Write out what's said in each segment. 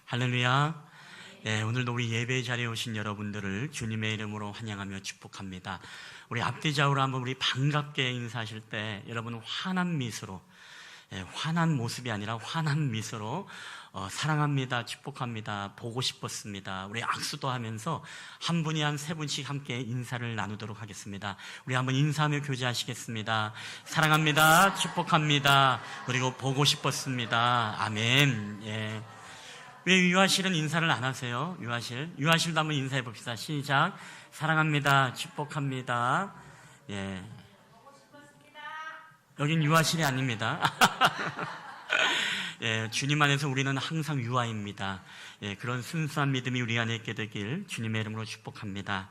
할렐루야. 오늘도 우리 예배 자리에 오신 여러분들을 주님의 이름으로 환영하며 축복합니다. 우리 앞뒤 좌우로 한번 우리 반갑게 인사하실 때 여러분 환한 미소로, 환한 모습이 아니라 환한 미소로 사랑합니다, 축복합니다, 보고 싶었습니다. 우리 악수도 하면서 한 분이 한 세 분씩 함께 인사를 나누도록 하겠습니다. 우리 한번 인사하며 교제하시겠습니다. 사랑합니다, 축복합니다, 그리고 보고 싶었습니다. 아멘. 왜 유아실은 인사를 안 하세요? 유아실도 한번 인사해 봅시다. 시작. 사랑합니다, 축복합니다. 여긴 유아실이 아닙니다. 주님 안에서 우리는 항상 유아입니다. 그런 순수한 믿음이 우리 안에 있게 되길 주님의 이름으로 축복합니다.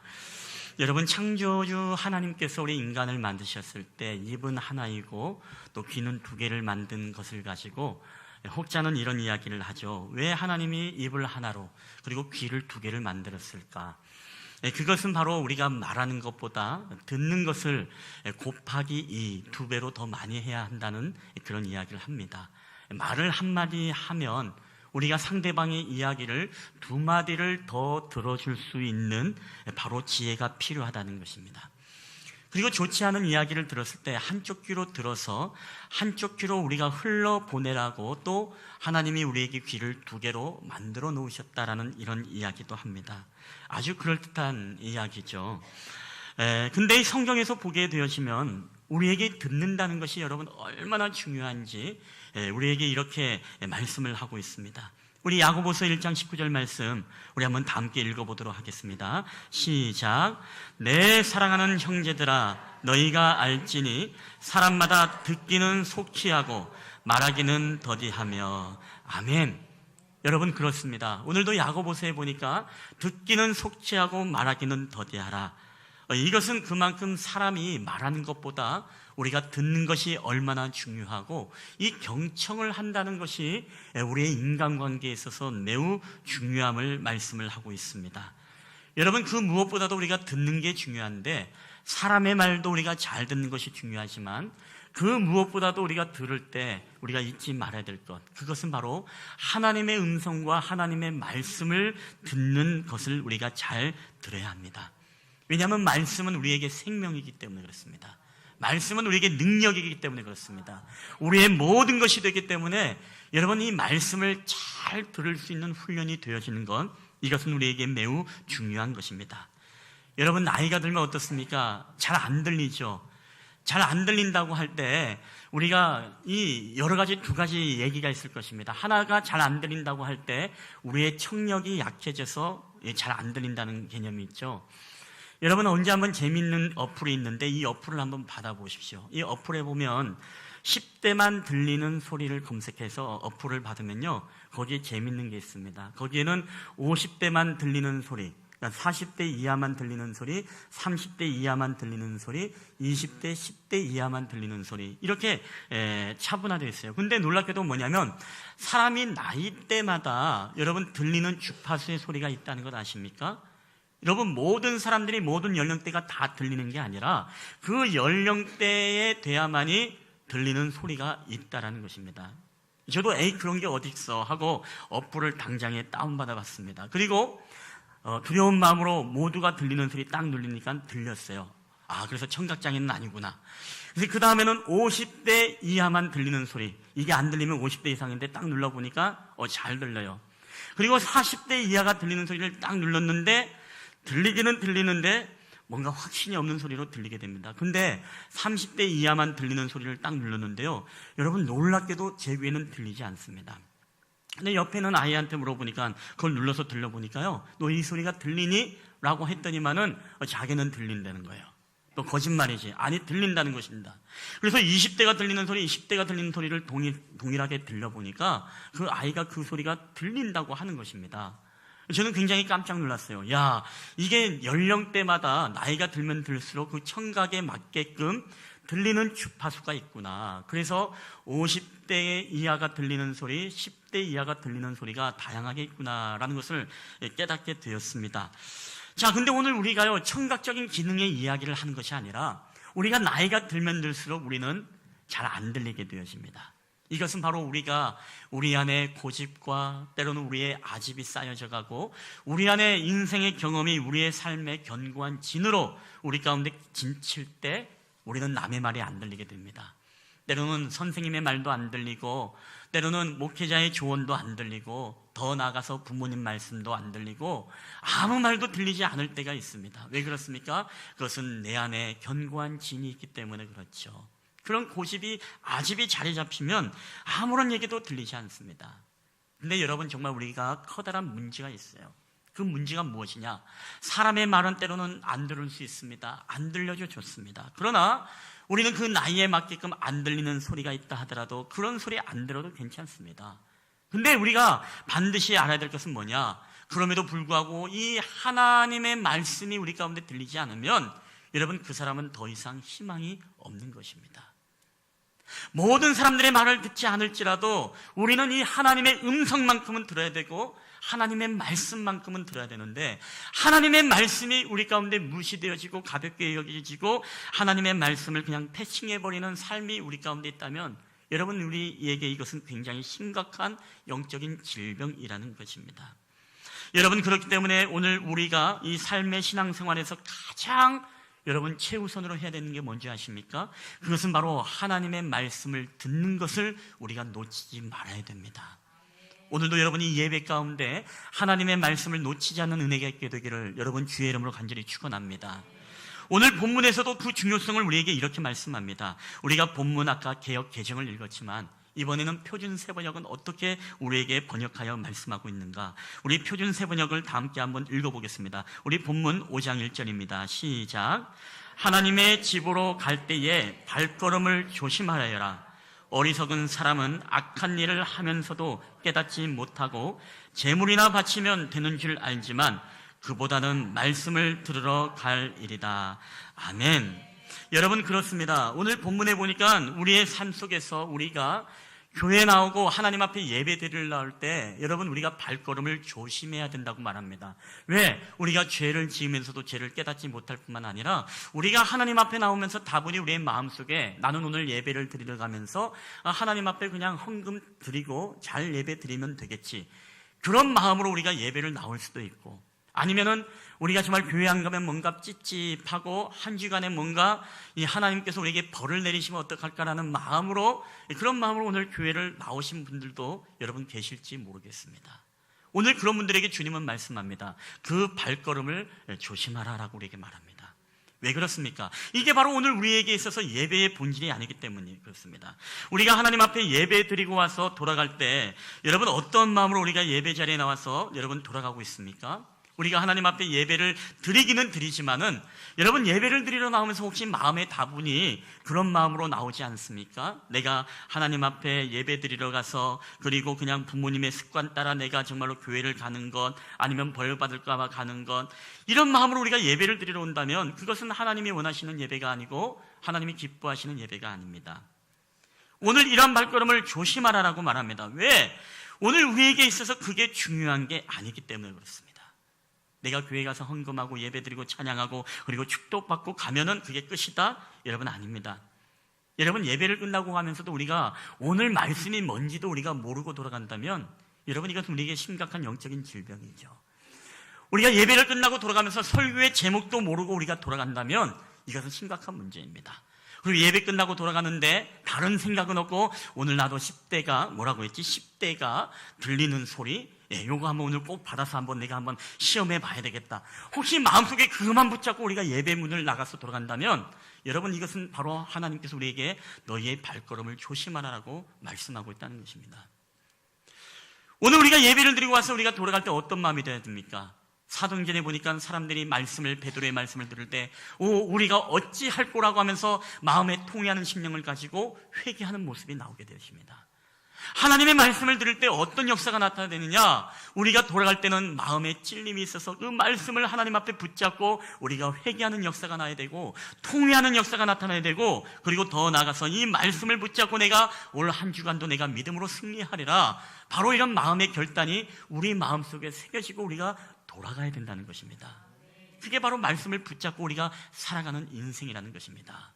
여러분, 창조주 하나님께서 우리 인간을 만드셨을 때 입은 하나이고 또 귀는 두 개를 만든 것을 가지고 혹자는 이런 이야기를 하죠. 왜 하나님이 입을 하나로 그리고 귀를 두 개를 만들었을까? 그것은 바로 우리가 말하는 것보다 듣는 것을 곱하기 2배로 더 많이 해야 한다는 그런 이야기를 합니다. 말을 한마디 하면 우리가 상대방의 이야기를 2마디를 더 들어줄 수 있는 바로 지혜가 필요하다는 것입니다. 그리고 좋지 않은 이야기를 들었을 때 한쪽 귀로 들어서 한쪽 귀로 우리가 흘러보내라고 또 하나님이 우리에게 귀를 2개로 만들어 놓으셨다라는 이런 이야기도 합니다. 아주 그럴듯한 이야기죠. 근데 이 성경에서 보게 되시면 우리에게 듣는다는 것이 여러분 얼마나 중요한지 우리에게 이렇게 말씀을 하고 있습니다. 우리 야고보서 1장 19절 말씀 우리 한번 다 함께 읽어보도록 하겠습니다. 시작. 내 사랑하는 형제들아, 너희가 알지니 사람마다 듣기는 속히 하고 말하기는 더디하며. 아멘. 여러분, 그렇습니다. 오늘도 야고보서에 보니까 듣기는 속히 하고 말하기는 더디하라. 이것은 그만큼 사람이 말하는 것보다 우리가 듣는 것이 얼마나 중요하고 이 경청을 한다는 것이 우리의 인간관계에 있어서 매우 중요함을 말씀을 하고 있습니다. 여러분, 그 무엇보다도 우리가 듣는 게 중요한데 사람의 말도 우리가 잘 듣는 것이 중요하지만 그 무엇보다도 우리가 들을 때 우리가 잊지 말아야 될 것, 그것은 바로 하나님의 음성과 하나님의 말씀을 듣는 것을 우리가 잘 들어야 합니다. 왜냐하면 말씀은 우리에게 생명이기 때문에 그렇습니다. 말씀은 우리에게 능력이기 때문에 그렇습니다. 우리의 모든 것이 되기 때문에 여러분, 이 말씀을 잘 들을 수 있는 훈련이 되어지는 것, 이것은 우리에게 매우 중요한 것입니다. 여러분, 나이가 들면 어떻습니까? 잘 안 들리죠? 잘 안 들린다고 할 때 우리가 이 여러 가지 2가지 얘기가 있을 것입니다. 하나가 잘 안 들린다고 할 때 우리의 청력이 약해져서 잘 안 들린다는 개념이 있죠. 여러분, 언제 한번 재밌는 어플이 있는데 이 어플을 한번 받아보십시오. 이 어플에 보면 10대만 들리는 소리를 검색해서 어플을 받으면요, 거기에 재밌는 게 있습니다. 거기에는 50대만 들리는 소리, 40대 이하만 들리는 소리, 30대 이하만 들리는 소리, 20대, 10대 이하만 들리는 소리, 이렇게 차분화되어 있어요. 근데 놀랍게도 뭐냐면 사람이 나이대마다 여러분 들리는 주파수의 소리가 있다는 것 아십니까? 여러분, 모든 사람들이 모든 연령대가 다 들리는 게 아니라 그 연령대에 돼야만이 들리는 소리가 있다라는 것입니다. 저도 그런 게 어디 있어 하고 어플을 당장에 다운받아 봤습니다. 그리고 두려운 마음으로 모두가 들리는 소리 딱 누르니까 들렸어요. 그래서 청각장애는 아니구나. 그래서 그 다음에는 50대 이하만 들리는 소리, 이게 안 들리면 50대 이상인데 딱 눌러보니까 잘 들려요. 그리고 40대 이하가 들리는 소리를 딱 눌렀는데 들리기는 들리는데 뭔가 확신이 없는 소리로 들리게 됩니다. 근데 30대 이하만 들리는 소리를 딱 눌렀는데요, 여러분 놀랍게도 제 귀에는 들리지 않습니다. 근데 옆에 있는 아이한테 물어보니까 그걸 눌러서 들려보니까요, 너 이 소리가 들리니? 라고 했더니만은 자기는 들린다는 거예요. 또 거짓말이지. 아니, 들린다는 것입니다. 그래서 20대가 들리는 소리, 20대가 들리는 소리를 동일하게 들려보니까 그 아이가 그 소리가 들린다고 하는 것입니다. 저는 굉장히 깜짝 놀랐어요. 야, 이게 연령대마다 나이가 들면 들수록 그 청각에 맞게끔 들리는 주파수가 있구나. 그래서 50대 이하가 들리는 소리, 10대 이하가 들리는 소리가 다양하게 있구나라는 것을 깨닫게 되었습니다. 자, 근데 오늘 우리가요, 청각적인 기능의 이야기를 하는 것이 아니라 우리가 나이가 들면 들수록 우리는 잘 안 들리게 되어집니다. 이것은 바로 우리가 우리 안에 고집과 때로는 우리의 아집이 쌓여져 가고 우리 안에 인생의 경험이 우리의 삶의 견고한 진으로 우리 가운데 진칠 때 우리는 남의 말이 안 들리게 됩니다. 때로는 선생님의 말도 안 들리고 때로는 목회자의 조언도 안 들리고 더 나아가서 부모님 말씀도 안 들리고 아무 말도 들리지 않을 때가 있습니다. 왜 그렇습니까? 그것은 내 안에 견고한 진이 있기 때문에 그렇죠. 그런 고집이 아집이 자리 잡히면 아무런 얘기도 들리지 않습니다. 근데 여러분, 정말 우리가 커다란 문제가 있어요. 그 문제가 무엇이냐? 사람의 말은 때로는 안 들을 수 있습니다. 안 들려줘 좋습니다. 그러나 우리는 그 나이에 맞게끔 안 들리는 소리가 있다 하더라도 그런 소리 안 들어도 괜찮습니다. 근데 우리가 반드시 알아야 될 것은 뭐냐? 그럼에도 불구하고 이 하나님의 말씀이 우리 가운데 들리지 않으면 여러분, 그 사람은 더 이상 희망이 없는 것입니다. 모든 사람들의 말을 듣지 않을지라도 우리는 이 하나님의 음성만큼은 들어야 되고 하나님의 말씀만큼은 들어야 되는데, 하나님의 말씀이 우리 가운데 무시되어지고 가볍게 여겨지고 하나님의 말씀을 그냥 패싱해버리는 삶이 우리 가운데 있다면 여러분, 우리에게 이것은 굉장히 심각한 영적인 질병이라는 것입니다. 여러분, 그렇기 때문에 오늘 우리가 이 삶의 신앙생활에서 가장 여러분 최우선으로 해야 되는 게 뭔지 아십니까? 그것은 바로 하나님의 말씀을 듣는 것을 우리가 놓치지 말아야 됩니다. 오늘도 여러분이 예배 가운데 하나님의 말씀을 놓치지 않는 은혜가 있게 되기를 여러분 주의 이름으로 간절히 축원합니다. 오늘 본문에서도 그 중요성을 우리에게 이렇게 말씀합니다. 우리가 본문 아까 개역 개정을 읽었지만 이번에는 표준 세번역은 어떻게 우리에게 번역하여 말씀하고 있는가? 우리 표준 세번역을 다 함께 한번 읽어보겠습니다. 우리 본문 5장 1절입니다. 시작. 하나님의 집으로 갈 때에 발걸음을 조심하여라. 어리석은 사람은 악한 일을 하면서도 깨닫지 못하고 재물이나 바치면 되는 줄 알지만 그보다는 말씀을 들으러 갈 일이다. 아멘. 여러분, 그렇습니다. 오늘 본문에 보니까 우리의 삶 속에서 우리가 교회 나오고 하나님 앞에 예배 드리러 나올 때 여러분, 우리가 발걸음을 조심해야 된다고 말합니다. 왜? 우리가 죄를 지으면서도 죄를 깨닫지 못할 뿐만 아니라 우리가 하나님 앞에 나오면서 다분히 우리의 마음속에 나는 오늘 예배를 드리러 가면서 하나님 앞에 그냥 헌금 드리고 잘 예배 드리면 되겠지, 그런 마음으로 우리가 예배를 나올 수도 있고, 아니면은 우리가 정말 교회 안 가면 뭔가 찝찝하고 한 주간에 뭔가 이 하나님께서 우리에게 벌을 내리시면 어떡할까라는 마음으로, 그런 마음으로 오늘 교회를 나오신 분들도 여러분 계실지 모르겠습니다. 오늘 그런 분들에게 주님은 말씀합니다. 그 발걸음을 조심하라라고 우리에게 말합니다. 왜 그렇습니까? 이게 바로 오늘 우리에게 있어서 예배의 본질이 아니기 때문에 그렇습니다. 우리가 하나님 앞에 예배 드리고 와서 돌아갈 때 여러분, 어떤 마음으로 우리가 예배 자리에 나와서 여러분 돌아가고 있습니까? 우리가 하나님 앞에 예배를 드리기는 드리지만은 여러분, 예배를 드리러 나오면서 혹시 마음에 다분히 그런 마음으로 나오지 않습니까? 내가 하나님 앞에 예배 드리러 가서 그리고 그냥 부모님의 습관 따라 내가 정말로 교회를 가는 것, 아니면 벌 받을까 봐 가는 것, 이런 마음으로 우리가 예배를 드리러 온다면 그것은 하나님이 원하시는 예배가 아니고 하나님이 기뻐하시는 예배가 아닙니다. 오늘 이런 발걸음을 조심하라라고 말합니다. 왜? 오늘 우리에게 있어서 그게 중요한 게 아니기 때문에 그렇습니다. 내가 교회 가서 헌금하고 예배드리고 찬양하고 그리고 축복받고 가면은 그게 끝이다? 여러분, 아닙니다. 여러분, 예배를 끝나고 가면서도 우리가 오늘 말씀이 뭔지도 우리가 모르고 돌아간다면 여러분, 이것은 우리에게 심각한 영적인 질병이죠. 우리가 예배를 끝나고 돌아가면서 설교의 제목도 모르고 우리가 돌아간다면 이것은 심각한 문제입니다. 그리고 예배 끝나고 돌아가는데 다른 생각은 없고 오늘 나도 10대가 뭐라고 했지? 10대가 들리는 소리, 요거 한번 오늘 꼭 받아서 한번 내가 한번 시험해 봐야 되겠다. 혹시 마음속에 그것만 붙잡고 우리가 예배 문을 나가서 돌아간다면 여러분, 이것은 바로 하나님께서 우리에게 너희의 발걸음을 조심하라고 말씀하고 있다는 것입니다. 오늘 우리가 예배를 드리고 와서 우리가 돌아갈 때 어떤 마음이 되어야 됩니까? 사도행전에 보니까 사람들이 말씀을, 베드로의 말씀을 들을 때 우리가 어찌 할 거라고 하면서 마음에 통회하는 심령을 가지고 회개하는 모습이 나오게 되었습니다. 하나님의 말씀을 들을 때 어떤 역사가 나타나느냐? 우리가 돌아갈 때는 마음에 찔림이 있어서 그 말씀을 하나님 앞에 붙잡고 우리가 회개하는 역사가 나야 되고, 통회하는 역사가 나타나야 되고, 그리고 더 나아가서 이 말씀을 붙잡고 내가 올 한 주간도 내가 믿음으로 승리하리라, 바로 이런 마음의 결단이 우리 마음속에 새겨지고 우리가 돌아가야 된다는 것입니다. 그게 바로 말씀을 붙잡고 우리가 살아가는 인생이라는 것입니다.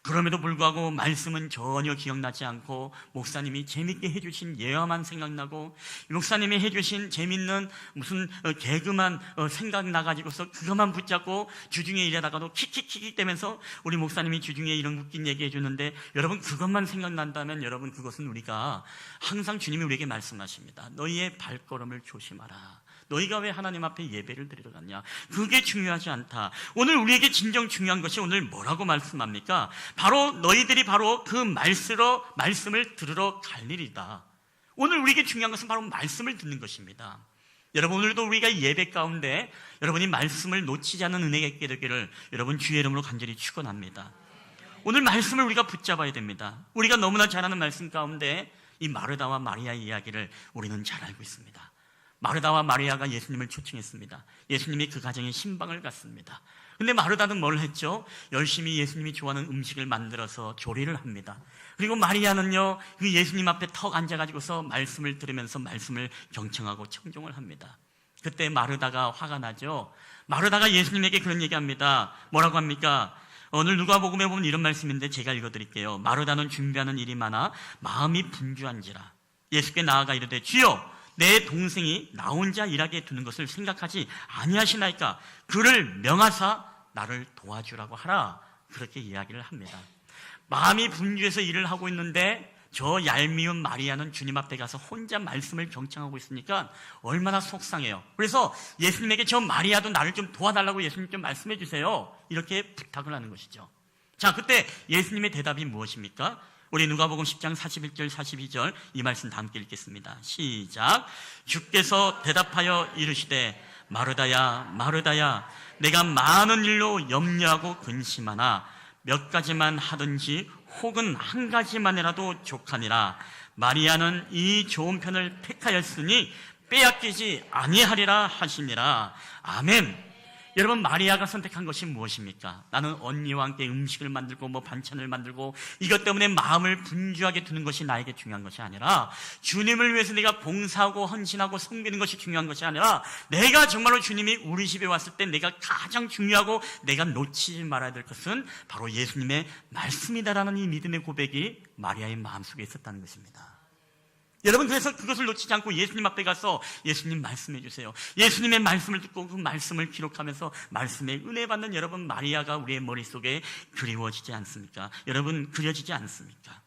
그럼에도 불구하고 말씀은 전혀 기억나지 않고 목사님이 재밌게 해주신 예화만 생각나고 목사님이 해주신 재밌는 무슨 개그만 생각나가지고서 그것만 붙잡고 주중에 일하다가도 킥킥킥 대면서 우리 목사님이 주중에 이런 웃긴 얘기 해주는데 여러분 그것만 생각난다면 여러분 그것은 우리가 항상 주님이 우리에게 말씀하십니다. 너희의 발걸음을 조심하라. 너희가 왜 하나님 앞에 예배를 드리러 갔냐? 그게 중요하지 않다. 오늘 우리에게 진정 중요한 것이 오늘 뭐라고 말씀합니까? 바로 너희들이 바로 그 말씀을 들으러 갈 일이다. 오늘 우리에게 중요한 것은 바로 말씀을 듣는 것입니다. 여러분 오늘도 우리가 예배 가운데 여러분이 말씀을 놓치지 않는 은혜가 있게 되기를 여러분 주의 이름으로 간절히 축원합니다. 오늘 말씀을 우리가 붙잡아야 됩니다. 우리가 너무나 잘 아는 말씀 가운데 이 마르다와 마리아의 이야기를 우리는 잘 알고 있습니다. 마르다와 마리아가 예수님을 초청했습니다. 예수님이 그 가정에 신방을 갔습니다. 근데 마르다는 뭘 했죠? 열심히 예수님이 좋아하는 음식을 만들어서 조리를 합니다. 그리고 마리아는요, 그 예수님 앞에 턱 앉아가지고서 말씀을 들으면서 말씀을 경청하고 청종을 합니다. 그때 마르다가 화가 나죠. 마르다가 예수님에게 그런 얘기합니다. 뭐라고 합니까? 오늘 누가복음에 보면 이런 말씀인데 제가 읽어드릴게요. 마르다는 준비하는 일이 많아 마음이 분주한지라. 예수께 나아가 이르되 주여 내 동생이 나 혼자 일하게 두는 것을 생각하지 아니하시나이까 그를 명하사 나를 도와주라고 하라. 그렇게 이야기를 합니다. 마음이 분주해서 일을 하고 있는데 저 얄미운 마리아는 주님 앞에 가서 혼자 말씀을 경청하고 있으니까 얼마나 속상해요. 그래서 예수님에게 저 마리아도 나를 좀 도와달라고 예수님 좀 말씀해 주세요. 이렇게 부탁을 하는 것이죠. 자, 그때 예수님의 대답이 무엇입니까? 우리 누가복음 10장 41절 42절 이 말씀 다 함께 읽겠습니다. 시작. 주께서 대답하여 이르시되 마르다야 마르다야 내가 많은 일로 염려하고 근심하나 몇 가지만 하든지 혹은 한 가지만이라도 족하니라. 마리아는 이 좋은 편을 택하였으니 빼앗기지 아니하리라 하시니라. 아멘. 여러분 마리아가 선택한 것이 무엇입니까? 나는 언니와 함께 음식을 만들고 반찬을 만들고 이것 때문에 마음을 분주하게 두는 것이 나에게 중요한 것이 아니라 주님을 위해서 내가 봉사하고 헌신하고 섬기는 것이 중요한 것이 아니라 내가 정말로 주님이 우리 집에 왔을 때 내가 가장 중요하고 내가 놓치지 말아야 될 것은 바로 예수님의 말씀이다라는 이 믿음의 고백이 마리아의 마음속에 있었다는 것입니다. 여러분 그래서 그것을 놓치지 않고 예수님 앞에 가서 예수님 말씀해 주세요. 예수님의 말씀을 듣고 그 말씀을 기록하면서 말씀에 은혜 받는 여러분 마리아가 우리의 머릿속에 그리워지지 않습니까? 여러분 그려지지 않습니까?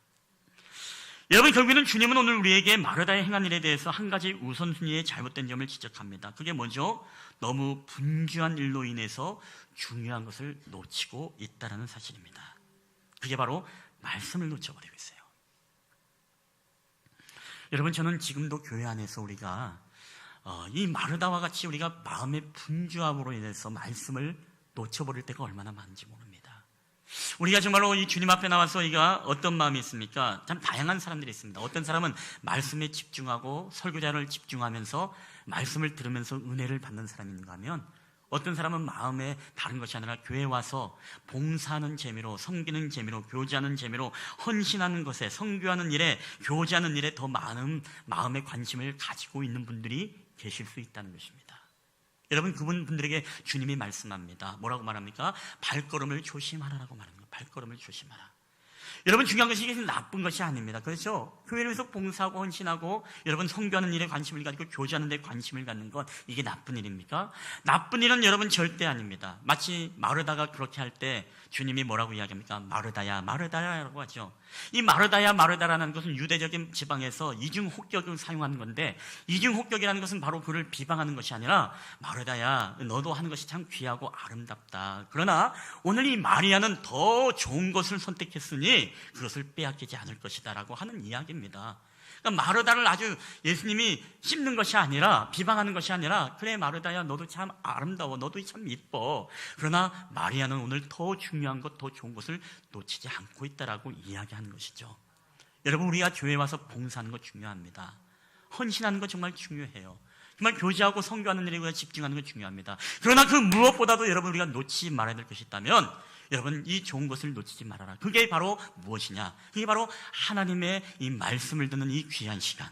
여러분 결국에는 주님은 오늘 우리에게 마르다의 행한 일에 대해서 한 가지 우선순위의 잘못된 점을 지적합니다. 그게 뭐죠? 너무 분주한 일로 인해서 중요한 것을 놓치고 있다는 사실입니다. 그게 바로 말씀을 놓쳐버리고 있어요. 여러분 저는 지금도 교회 안에서 우리가 이 마르다와 같이 우리가 마음의 분주함으로 인해서 말씀을 놓쳐버릴 때가 얼마나 많은지 모릅니다. 우리가 정말로 이 주님 앞에 나와서 우리가 어떤 마음이 있습니까? 참 다양한 사람들이 있습니다. 어떤 사람은 말씀에 집중하고 설교자를 집중하면서 말씀을 들으면서 은혜를 받는 사람이 있는가 하면 어떤 사람은 마음에 다른 것이 아니라 교회에 와서 봉사하는 재미로 섬기는 재미로 교제하는 재미로 헌신하는 것에 선교하는 일에 교제하는 일에 더 많은 마음의 관심을 가지고 있는 분들이 계실 수 있다는 것입니다. 여러분 그분들에게 주님이 말씀합니다. 뭐라고 말합니까? 발걸음을 조심하라라고 말합니다. 발걸음을 조심하라. 여러분 중요한 것이 이게 나쁜 것이 아닙니다. 그렇죠? 교회를 위해서 봉사하고 헌신하고 여러분 선교하는 일에 관심을 가지고 교제하는 데 관심을 갖는 것 이게 나쁜 일입니까? 나쁜 일은 여러분 절대 아닙니다. 마치 마르다가 그렇게 할 때 주님이 뭐라고 이야기합니까? 마르다야 마르다야라고 하죠. 이 마르다야 마르다라는 것은 유대적인 지방에서 이중호격을 사용하는 건데 이중호격이라는 것은 바로 그를 비방하는 것이 아니라 마르다야 너도 하는 것이 참 귀하고 아름답다. 그러나 오늘 이 마리아는 더 좋은 것을 선택했으니 그것을 빼앗기지 않을 것이다 라고 하는 이야기입니다. 그러니까 마르다를 아주 예수님이 씹는 것이 아니라 비방하는 것이 아니라 그래 마르다야 너도 참 아름다워 너도 참 이뻐. 그러나 마리아는 오늘 더 중요한 것 더 좋은 것을 놓치지 않고 있다라고 이야기하는 것이죠. 여러분 우리가 교회에 와서 봉사하는 것 중요합니다. 헌신하는 것 정말 중요해요. 정말 교제하고 선교하는 일에 우리가 집중하는 것 중요합니다. 그러나 그 무엇보다도 여러분 우리가 놓치지 말아야 될 것이 있다면 여러분 이 좋은 것을 놓치지 말아라. 그게 바로 무엇이냐? 그게 바로 하나님의 이 말씀을 듣는 이 귀한 시간.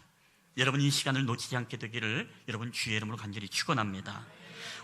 여러분 이 시간을 놓치지 않게 되기를 여러분 주의 이름으로 간절히 축원합니다.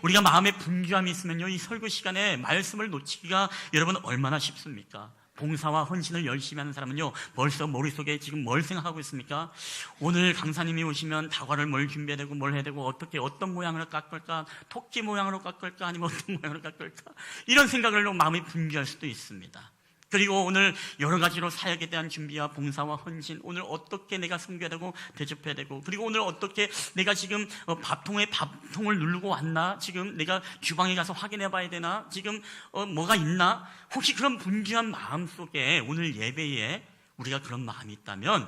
우리가 마음에 분주함이 있으면요 이 설교 시간에 말씀을 놓치기가 여러분 얼마나 쉽습니까? 봉사와 헌신을 열심히 하는 사람은요, 벌써 머릿속에 지금 뭘 생각하고 있습니까? 오늘 강사님이 오시면 다과를 뭘 준비해야 되고 뭘 해야 되고 어떻게 어떤 모양으로 깎을까? 토끼 모양으로 깎을까? 아니면 어떤 모양으로 깎을까? 이런 생각을 마음이 분주할 수도 있습니다. 그리고 오늘 여러 가지로 사역에 대한 준비와 봉사와 헌신, 오늘 어떻게 내가 섬겨야 되고 대접해야 되고, 그리고 오늘 어떻게 내가 지금 밥통에 밥통을 누르고 왔나, 지금 내가 주방에 가서 확인해 봐야 되나, 지금 뭐가 있나, 혹시 그런 분주한 마음 속에 오늘 예배에 우리가 그런 마음이 있다면,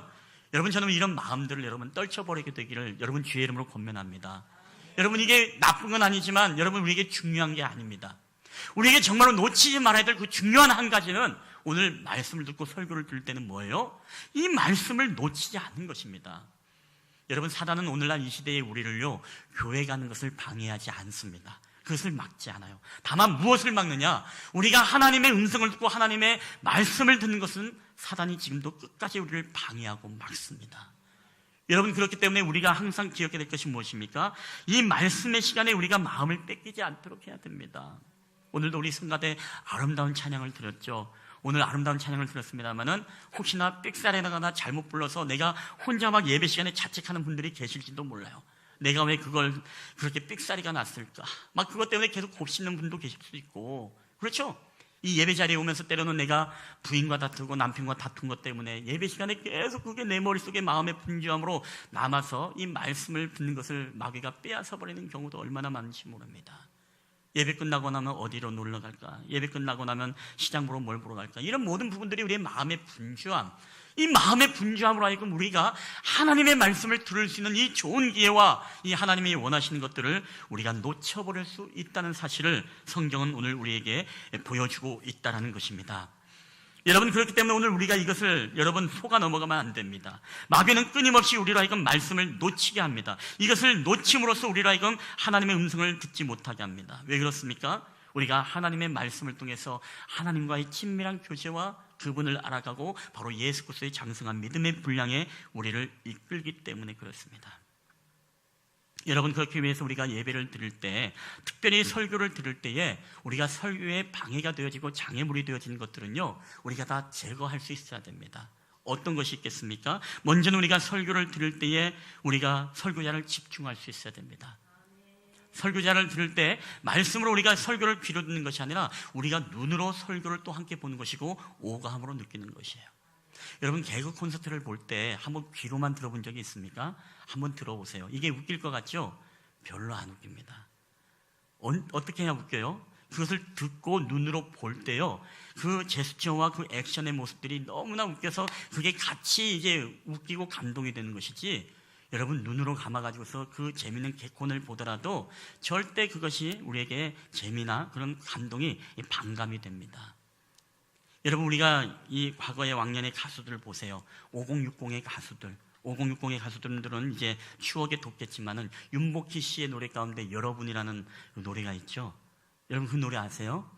여러분, 저는 이런 마음들을 여러분 떨쳐버리게 되기를 여러분 주의 이름으로 권면합니다. 여러분, 이게 나쁜 건 아니지만 여러분, 우리에게 중요한 게 아닙니다. 우리에게 정말로 놓치지 말아야 될 그 중요한 한 가지는 오늘 말씀을 듣고 설교를 들을 때는 뭐예요? 이 말씀을 놓치지 않는 것입니다. 여러분, 사단은 오늘날 이 시대의 우리를요, 교회 가는 것을 방해하지 않습니다. 그것을 막지 않아요. 다만 무엇을 막느냐? 우리가 하나님의 음성을 듣고 하나님의 말씀을 듣는 것은 사단이 지금도 끝까지 우리를 방해하고 막습니다. 여러분, 그렇기 때문에 우리가 항상 기억해야 될 것이 무엇입니까? 이 말씀의 시간에 우리가 마음을 뺏기지 않도록 해야 됩니다. 오늘도 우리 성가대 아름다운 찬양을 들었죠. 오늘 아름다운 찬양을 들었습니다만은 혹시나 삑사리나가나 잘못 불러서 내가 혼자 막 예배 시간에 자책하는 분들이 계실지도 몰라요. 내가 왜 그걸 그렇게 삑사리가 났을까? 막 그것 때문에 계속 곱씹는 분도 계실 수 있고, 그렇죠? 이 예배 자리에 오면서 때로는 내가 부인과 다투고 남편과 다툰 것 때문에 예배 시간에 계속 그게 내 머릿속에 마음의 분주함으로 남아서 이 말씀을 듣는 것을 마귀가 빼앗아 버리는 경우도 얼마나 많은지 모릅니다. 예배 끝나고 나면 어디로 놀러 갈까? 예배 끝나고 나면 시장 보러 뭘 보러 갈까? 이런 모든 부분들이 우리의 마음의 분주함, 이 마음의 분주함으로 하여금 우리가 하나님의 말씀을 들을 수 있는 이 좋은 기회와 이 하나님이 원하시는 것들을 우리가 놓쳐버릴 수 있다는 사실을 성경은 오늘 우리에게 보여주고 있다는 것입니다. 여러분, 그렇기 때문에 오늘 우리가 이것을 여러분 속아 넘어가면 안 됩니다. 마귀는 끊임없이 우리로 하여금 말씀을 놓치게 합니다. 이것을 놓침으로써 우리로 하여금 하나님의 음성을 듣지 못하게 합니다. 왜 그렇습니까? 우리가 하나님의 말씀을 통해서 하나님과의 친밀한 교제와 그분을 알아가고 바로 예수 그리스도의 장성한 믿음의 분량에 우리를 이끌기 때문에 그렇습니다. 여러분, 그렇기 위해서 우리가 예배를 드릴 때, 특별히 설교를 들을 때에 우리가 설교에 방해가 되어지고 장애물이 되어지는 것들은요, 우리가 다 제거할 수 있어야 됩니다. 어떤 것이 있겠습니까? 먼저는 우리가 설교를 들을 때에 우리가 설교자를 집중할 수 있어야 됩니다. 설교자를 들을 때 말씀으로 우리가 설교를 귀로 듣는 것이 아니라 우리가 눈으로 설교를 또 함께 보는 것이고 오감으로 느끼는 것이에요. 여러분, 개그 콘서트를 볼 때 한번 귀로만 들어본 적이 있습니까? 한번 들어보세요. 이게 웃길 것 같죠? 별로 안 웃깁니다. 어떻게 해야 웃겨요? 그것을 듣고 눈으로 볼 때요, 그 제스처와 그 액션의 모습들이 너무나 웃겨서 그게 같이 이제 웃기고 감동이 되는 것이지, 여러분 눈으로 감아가지고서 그 재미있는 개콘을 보더라도 절대 그것이 우리에게 재미나 그런 감동이 반감이 됩니다. 여러분, 우리가 이 과거의 왕년의 가수들을 보세요. 5060의 가수들, 5060의 가수들은 이제 추억에 돋겠지만은 윤복희 씨의 노래 가운데 여러분이라는 노래가 있죠. 여러분, 그 노래 아세요?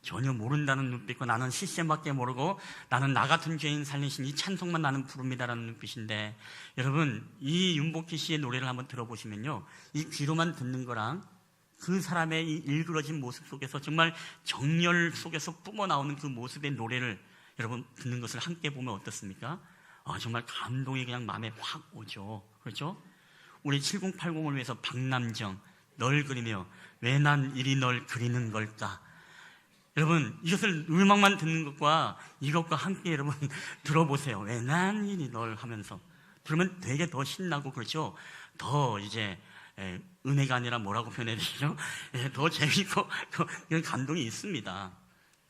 전혀 모른다는 눈빛과 나는 시스템밖에 모르고 나는 나 같은 죄인 살리신 이 찬송만 나는 부릅니다라는 눈빛인데, 여러분, 이 윤복희 씨의 노래를 한번 들어보시면요, 이 귀로만 듣는 거랑 그 사람의 이 일그러진 모습 속에서 정말 정열 속에서 뿜어나오는 그 모습의 노래를 여러분 듣는 것을 함께 보면 어떻습니까? 정말 감동이 그냥 마음에 확 오죠. 그렇죠? 우리 7080을 위해서 박남정, 널 그리며 왜 난 이리 널 그리는 걸까? 여러분, 이것을 음악만 듣는 것과 이것과 함께 여러분 들어보세요. 왜 난 이리 널 하면서 그러면 되게 더 신나고, 그렇죠? 더 이제 은혜가 아니라 뭐라고 표현해야 되죠? 더 재밌고 이런 감동이 있습니다.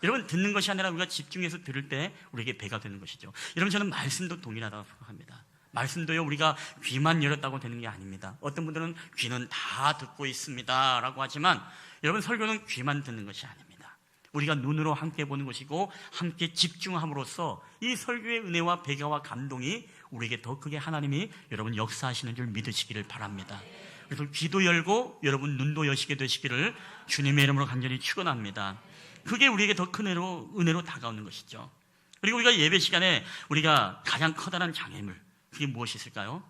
여러분, 듣는 것이 아니라 우리가 집중해서 들을 때 우리에게 배가 되는 것이죠. 여러분, 저는 말씀도 동일하다고 생각합니다. 말씀도요, 우리가 귀만 열었다고 되는 게 아닙니다. 어떤 분들은 귀는 다 듣고 있습니다 라고 하지만, 여러분, 설교는 귀만 듣는 것이 아닙니다. 우리가 눈으로 함께 보는 것이고 함께 집중함으로써 이 설교의 은혜와 배가와 감동이 우리에게 더 크게 하나님이 여러분 역사하시는 줄 믿으시기를 바랍니다. 그래서 귀도 열고 여러분 눈도 여시게 되시기를 주님의 이름으로 간절히 축원합니다. 그게 우리에게 더 큰 은혜로 다가오는 것이죠. 그리고 우리가 예배 시간에 우리가 가장 커다란 장애물, 그게 무엇이 있을까요?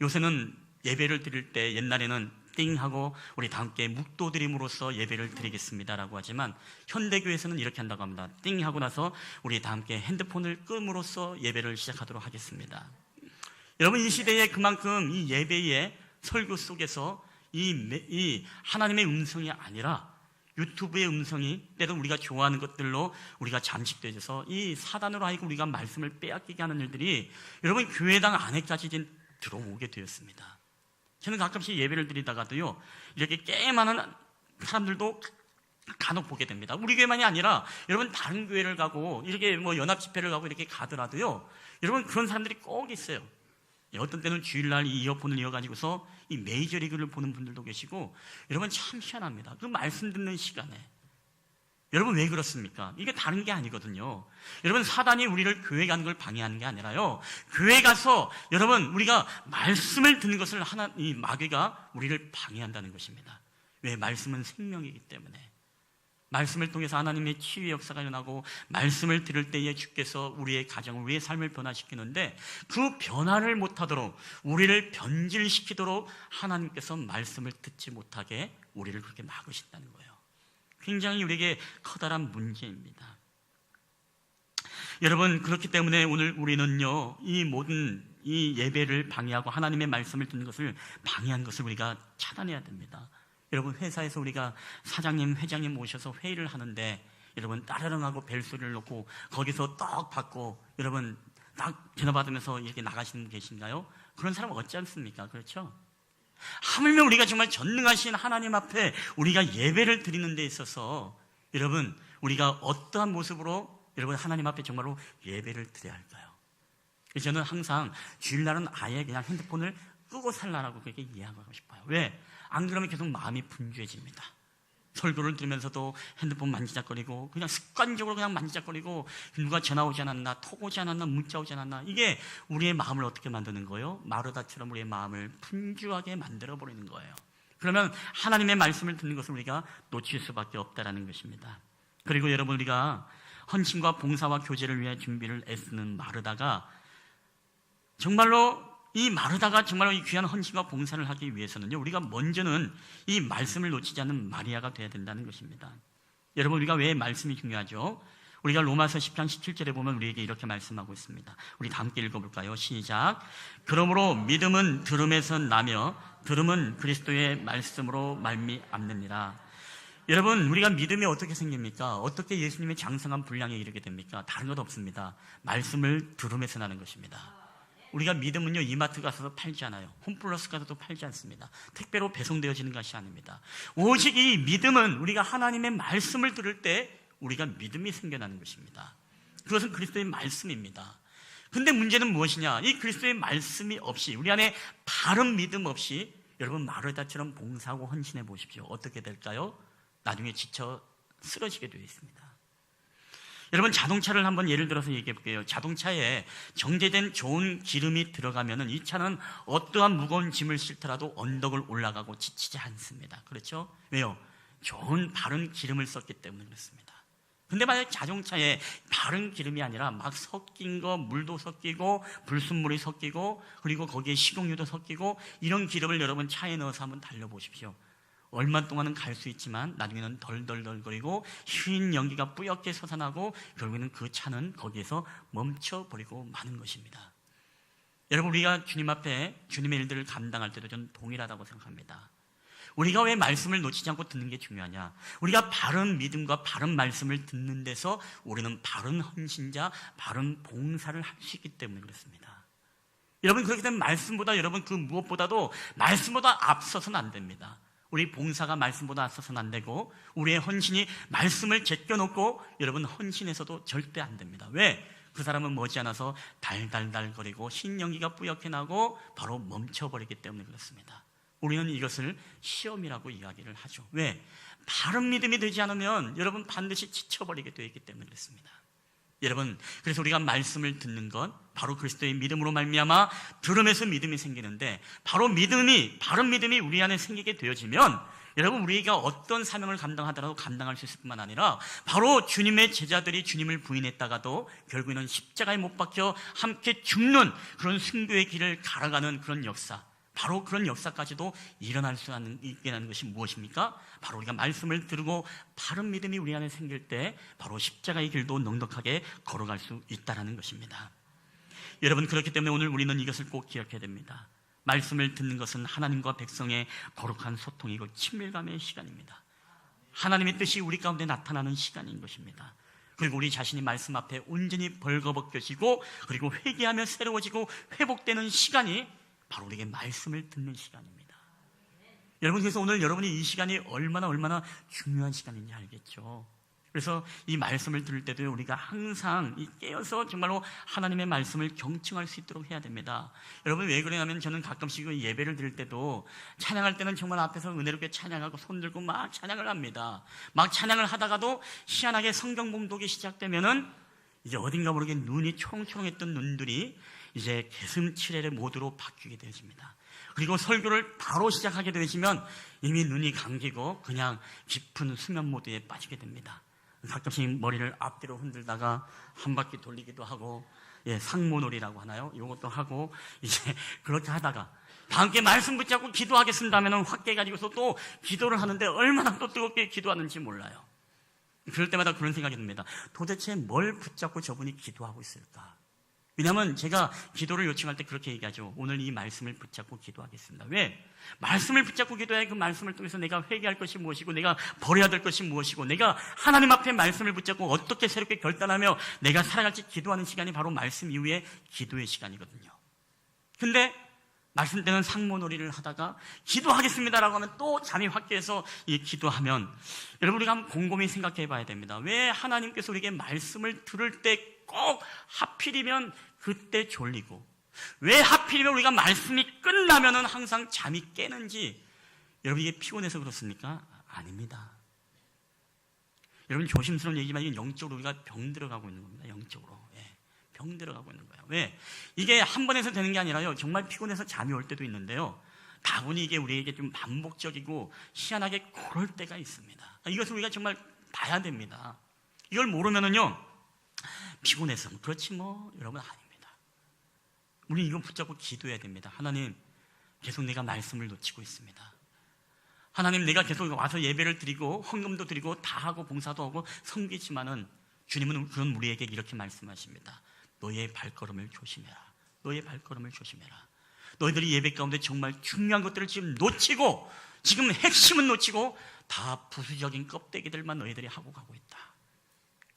요새는 예배를 드릴 때, 옛날에는 띵 하고 우리 다 함께 묵도드림으로써 예배를 드리겠습니다라고 하지만 현대교회에서는 이렇게 한다고 합니다. 띵 하고 나서 우리 다 함께 핸드폰을 끄므로써 예배를 시작하도록 하겠습니다. 여러분, 이 시대에 그만큼 이 예배의 설교 속에서 이 하나님의 음성이 아니라 유튜브의 음성이 때로 우리가 좋아하는 것들로 우리가 잠식되어서 이 사단으로 하여금 우리가 말씀을 빼앗기게 하는 일들이 여러분 교회당 안에까지 들어오게 되었습니다. 저는 가끔씩 예배를 드리다가도요, 이렇게 꽤 많은 사람들도 간혹 보게 됩니다. 우리 교회만이 아니라 여러분 다른 교회를 가고 이렇게 뭐 연합 집회를 가고 이렇게 가더라도요, 여러분 그런 사람들이 꼭 있어요. 어떤 때는 주일날 이 이어폰을 이어가지고서 이 메이저리그를 보는 분들도 계시고, 여러분 참 희한합니다. 그 말씀 듣는 시간에 여러분 왜 그렇습니까? 이게 다른 게 아니거든요. 여러분 사단이 우리를 교회 가는 걸 방해하는 게 아니라요, 교회 가서 여러분 우리가 말씀을 듣는 것을 이 마귀가 우리를 방해한다는 것입니다. 왜? 말씀은 생명이기 때문에. 말씀을 통해서 하나님의 치유의 역사가 일어나고 말씀을 들을 때에 주께서 우리의 가정을, 우리의 삶을 변화시키는데 그 변화를 못하도록, 우리를 변질시키도록 하나님께서 말씀을 듣지 못하게 우리를 그렇게 막으신다는 거예요. 굉장히 우리에게 커다란 문제입니다. 여러분, 그렇기 때문에 오늘 우리는요, 이 모든 이 예배를 방해하고 하나님의 말씀을 듣는 것을 방해하는 것을 우리가 차단해야 됩니다. 여러분, 회사에서 우리가 사장님, 회장님 모셔서 회의를 하는데 여러분 따르릉하고 벨소리를 놓고 거기서 떡 받고 여러분 딱 전화 받으면서 이렇게 나가시는 분 계신가요? 그런 사람 없지 않습니까? 그렇죠? 하물며 우리가 정말 전능하신 하나님 앞에 우리가 예배를 드리는 데 있어서 여러분 우리가 어떠한 모습으로 여러분 하나님 앞에 정말로 예배를 드려야 할까요? 저는 항상 주일날은 아예 그냥 핸드폰을 끄고 살라라고 그렇게 이해하고 싶어요. 왜? 안 그러면 계속 마음이 분주해집니다. 설교를 들으면서도 핸드폰 만지작거리고 그냥 습관적으로 그냥 만지작거리고 누가 전화 오지 않았나, 톡 오지 않았나, 문자 오지 않았나, 이게 우리의 마음을 어떻게 만드는 거예요? 마르다처럼 우리의 마음을 분주하게 만들어버리는 거예요. 그러면 하나님의 말씀을 듣는 것을 우리가 놓칠 수밖에 없다는 것입니다. 그리고 여러분, 우리가 헌신과 봉사와 교제를 위해 준비를 애쓰는 마르다가 정말로 이 마르다가 정말 이 귀한 헌신과 봉사를 하기 위해서는요, 우리가 먼저는 이 말씀을 놓치지 않는 마리아가 되어야 된다는 것입니다. 여러분, 우리가 왜 말씀이 중요하죠? 우리가 로마서 10장 17절에 보면 우리에게 이렇게 말씀하고 있습니다. 우리 다 함께 읽어볼까요? 시작. 그러므로 믿음은 들음에서 나며 들음은 그리스도의 말씀으로 말미암느니라. 여러분, 우리가 믿음이 어떻게 생깁니까? 어떻게 예수님의 장성한 분량에 이르게 됩니까? 다른 것 없습니다. 말씀을 들음에서 나는 것입니다. 우리가 믿음은요, 이마트 가서도 팔지 않아요. 홈플러스 가서도 팔지 않습니다. 택배로 배송되어지는 것이 아닙니다. 오직 이 믿음은 우리가 하나님의 말씀을 들을 때 우리가 믿음이 생겨나는 것입니다. 그것은 그리스도의 말씀입니다. 근데 문제는 무엇이냐? 이 그리스도의 말씀이 없이, 우리 안에 바른 믿음 없이 여러분 마르다처럼 봉사하고 헌신해 보십시오. 어떻게 될까요? 나중에 지쳐 쓰러지게 되어 있습니다. 여러분, 자동차를 한번 예를 들어서 얘기해 볼게요. 자동차에 정제된 좋은 기름이 들어가면은 이 차는 어떠한 무거운 짐을 싣더라도 언덕을 올라가고 지치지 않습니다. 그렇죠? 왜요? 좋은 바른 기름을 썼기 때문에 그렇습니다. 근데 만약 자동차에 바른 기름이 아니라 막 섞인 거, 물도 섞이고 불순물이 섞이고 그리고 거기에 식용유도 섞이고 이런 기름을 여러분 차에 넣어서 한번 달려보십시오. 얼마 동안은 갈 수 있지만 나중에는 덜덜덜거리고 흰 연기가 뿌옇게 솟아나고 결국에는 그 차는 거기에서 멈춰버리고 마는 것입니다. 여러분, 우리가 주님 앞에 주님의 일들을 감당할 때도 저는 동일하다고 생각합니다. 우리가 왜 말씀을 놓치지 않고 듣는 게 중요하냐? 우리가 바른 믿음과 바른 말씀을 듣는 데서 우리는 바른 헌신자, 바른 봉사를 할 수 있기 때문에 그렇습니다. 여러분, 그렇게 되면 말씀보다 여러분 그 무엇보다도 말씀보다 앞서서는 안 됩니다. 우리 봉사가 말씀보다 앞서서는 안 되고 우리의 헌신이 말씀을 제껴놓고 여러분 헌신에서도 절대 안 됩니다. 왜? 그 사람은 머지않아서 달달달거리고 신연기가 뿌옇게 나고 바로 멈춰버리기 때문에 그렇습니다. 우리는 이것을 시험이라고 이야기를 하죠. 왜? 바른 믿음이 되지 않으면 여러분 반드시 지쳐버리게 되어 있기 때문에 그렇습니다. 여러분, 그래서 우리가 말씀을 듣는 것 바로 그리스도의 믿음으로 말미암아 들음에서 믿음이 생기는데 바로 믿음이, 바른 믿음이 우리 안에 생기게 되어지면 여러분 우리가 어떤 사명을 감당하더라도 감당할 수 있을 뿐만 아니라 바로 주님의 제자들이 주님을 부인했다가도 결국에는 십자가에 못 박혀 함께 죽는 그런 순교의 길을 갈아가는 그런 역사, 바로 그런 역사까지도 일어날 수 있게 하는 것이 무엇입니까? 바로 우리가 말씀을 들고 바른 믿음이 우리 안에 생길 때 바로 십자가의 길도 넉넉하게 걸어갈 수 있다는 것입니다. 여러분, 그렇기 때문에 오늘 우리는 이것을 꼭 기억해야 됩니다. 말씀을 듣는 것은 하나님과 백성의 거룩한 소통이고 친밀감의 시간입니다. 하나님의 뜻이 우리 가운데 나타나는 시간인 것입니다. 그리고 우리 자신이 말씀 앞에 온전히 벌거벗겨지고 그리고 회개하며 새로워지고 회복되는 시간이 바로 우리에게 말씀을 듣는 시간입니다. 여러분, 그래서 오늘 여러분이 이 시간이 얼마나 중요한 시간인지 알겠죠? 그래서 이 말씀을 들을 때도 우리가 항상 깨어서 정말로 하나님의 말씀을 경청할 수 있도록 해야 됩니다. 여러분, 왜 그러냐면 저는 가끔씩 예배를 드릴 때도 찬양할 때는 정말 앞에서 은혜롭게 찬양하고 손 들고 막 찬양을 합니다. 막 찬양을 하다가도 희한하게 성경 봉독이 시작되면은 이제 어딘가 모르게 눈이 초롱초롱했던 눈들이 이제 개슴치레의 모드로 바뀌게 되어집니다. 그리고 설교를 바로 시작하게 되시면 이미 눈이 감기고 그냥 깊은 수면 모드에 빠지게 됩니다. 가끔씩 머리를 앞뒤로 흔들다가 한 바퀴 돌리기도 하고, 상모놀이라고 하나요? 이것도 하고, 이제 그렇게 하다가 다 함께 말씀 붙잡고 기도하겠습니다 하면 확 깨가지고서 또 기도를 하는데 얼마나 또 뜨겁게 기도하는지 몰라요. 그럴 때마다 그런 생각이 듭니다. 도대체 뭘 붙잡고 저분이 기도하고 있을까? 왜냐하면 제가 기도를 요청할 때 그렇게 얘기하죠. 오늘 이 말씀을 붙잡고 기도하겠습니다. 왜? 말씀을 붙잡고 기도해야 그 말씀을 통해서 내가 회개할 것이 무엇이고 내가 버려야 될 것이 무엇이고 내가 하나님 앞에 말씀을 붙잡고 어떻게 새롭게 결단하며 내가 살아갈지 기도하는 시간이 바로 말씀 이후에 기도의 시간이거든요. 근데 말씀 때는 상모놀이를 하다가 기도하겠습니다라고 하면 또 잠이 확 깨서 이 기도하면 여러분, 우리가 한번 곰곰이 생각해 봐야 됩니다. 왜 하나님께서 우리에게 말씀을 들을 때 꼭 하필이면 그때 졸리고 왜 하필이면 우리가 말씀이 끝나면은 항상 잠이 깨는지, 여러분 이게 피곤해서 그렇습니까? 아닙니다. 여러분, 조심스러운 얘기지만 이게 영적으로 우리가 병 들어가고 있는 겁니다. 영적으로. 병 들어가고 있는 거예요. 왜? 이게 한 번에서 되는 게 아니라요, 정말 피곤해서 잠이 올 때도 있는데요, 다분히 이게 우리에게 좀 반복적이고 희한하게 그럴 때가 있습니다. 이것을 우리가 정말 봐야 됩니다. 이걸 모르면은요, 피곤해서 그렇지 뭐, 여러분, 아닙니다. 우리 이거 붙잡고 기도해야 됩니다. 하나님, 계속 내가 말씀을 놓치고 있습니다. 하나님, 내가 계속 와서 예배를 드리고 헌금도 드리고 다 하고 봉사도 하고 섬기지만은 주님은 그런 우리에게 이렇게 말씀하십니다. 너의 발걸음을 조심해라. 너의 발걸음을 조심해라. 너희들이 예배 가운데 정말 중요한 것들을 지금 놓치고, 지금 핵심은 놓치고 다 부수적인 껍데기들만 너희들이 하고 가고 있다.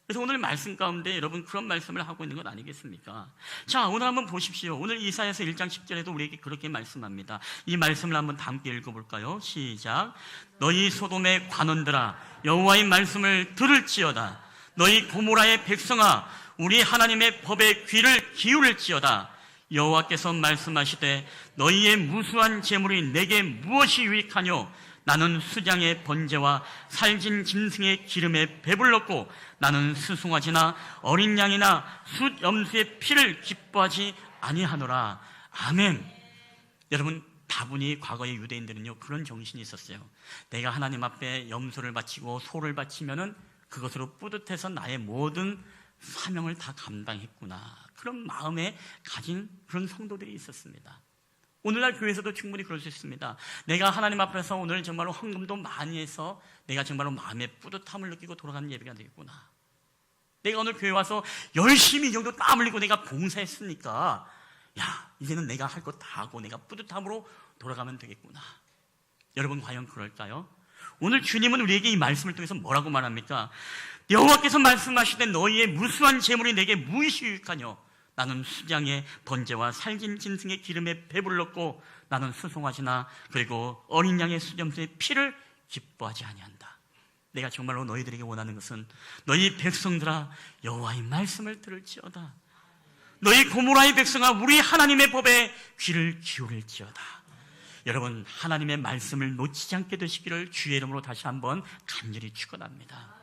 그래서 오늘 말씀 가운데 여러분 그런 말씀을 하고 있는 것 아니겠습니까? 자, 오늘 한번 보십시오. 오늘 이사야서 1장 10절에도 우리에게 그렇게 말씀합니다. 이 말씀을 한번 다 함께 읽어볼까요? 시작. 너희 소돔의 관원들아, 여호와의 말씀을 들을지어다. 너희 고모라의 백성아, 우리 하나님의 법에 귀를 기울일지어다. 여호와께서 말씀하시되 너희의 무수한 재물이 내게 무엇이 유익하뇨? 나는 수장의 번제와 살진 짐승의 기름에 배불렀고 나는 수송아지나 어린 양이나 숫 염소의 피를 기뻐하지 아니하노라. 아멘. 여러분, 다분히 과거의 유대인들은요, 그런 정신이 있었어요. 내가 하나님 앞에 염소를 바치고 소를 바치면은 그것으로 뿌듯해서 나의 모든 사명을 다 감당했구나, 그런 마음에 가진 그런 성도들이 있었습니다. 오늘날 교회에서도 충분히 그럴 수 있습니다. 내가 하나님 앞에서 오늘 정말로 헌금도 많이 해서 내가 정말로 마음의 뿌듯함을 느끼고 돌아가는 예배가 되겠구나. 내가 오늘 교회 와서 열심히 이 정도 땀 흘리고 내가 봉사했으니까 야, 이제는 내가 할 거 다 하고 내가 뿌듯함으로 돌아가면 되겠구나. 여러분, 과연 그럴까요? 오늘 주님은 우리에게 이 말씀을 통해서 뭐라고 말합니까? 여호와께서 말씀하시되 너희의 무수한 재물이 내게 무엇이 유익하뇨? 나는 수장의 번제와 살진 짐승의 기름에 배불렀고 나는 수송아지나 그리고 어린 양의 수염소의 피를 기뻐하지 아니한다. 내가 정말로 너희들에게 원하는 것은 너희 백성들아, 여호와의 말씀을 들을지어다. 너희 고모라의 백성아, 우리 하나님의 법에 귀를 기울일지어다. 여러분, 하나님의 말씀을 놓치지 않게 되시기를 주의 이름으로 다시 한번 간절히 축원합니다.